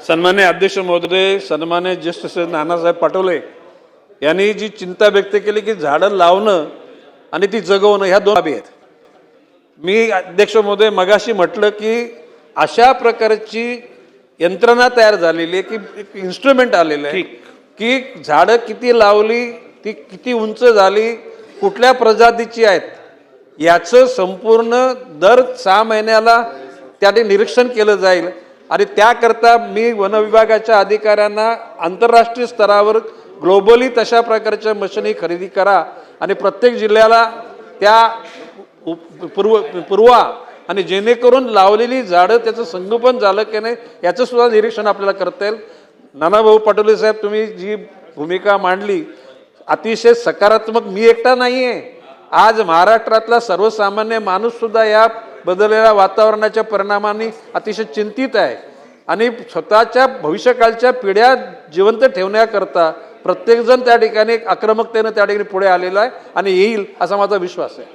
सन्मान्य अध्यक्ष महोदय, सन्मान्य ज्येष्ठ सदस्य नानासाहेब पाटोले यांनी जी चिंता व्यक्त केली की झाडं लावणं आणि ती जगवणं ह्या दोन बाबी आहेत. मी अध्यक्ष महोदय मगाशी म्हटलं की अशा प्रकारची यंत्रणा तयार झालेली आहे की इन्स्ट्रुमेंट आलेलं आहे की झाडं किती लावली, ती किती उंच झाली, कुठल्या प्रजातीची आहेत याचं संपूर्ण दर 6 महिन्याला त्याने निरीक्षण केलं जाईल. आणि त्याकरता मी वन विभागाच्या अधिकाऱ्यांना आंतरराष्ट्रीय स्तरावर ग्लोबली तशा प्रकारच्या मशिनरी खरेदी करा आणि प्रत्येक जिल्ह्याला त्या पुरवा आणि जेणेकरून लावलेली झाडं त्याचं संगोपन झालं की नाही याचं सुद्धा निरीक्षण आपल्याला करता येईल. नानाभाऊ पाटोले साहेब, तुम्ही जी भूमिका मांडली अतिशय सकारात्मक. मी एकटा नाही आहे. आज महाराष्ट्रातला सर्वसामान्य माणूस सुद्धा या बदललेल्या वातावरणाच्या परिणामांनी अतिशय चिंतित आहे आणि स्वतःच्या भविष्यकाळच्या पिढ्या जिवंत ठेवण्याकरता प्रत्येकजण त्या ठिकाणी आक्रमकतेने त्या ठिकाणी पुढे आलेला आहे आणि येईल असा माझा विश्वास आहे.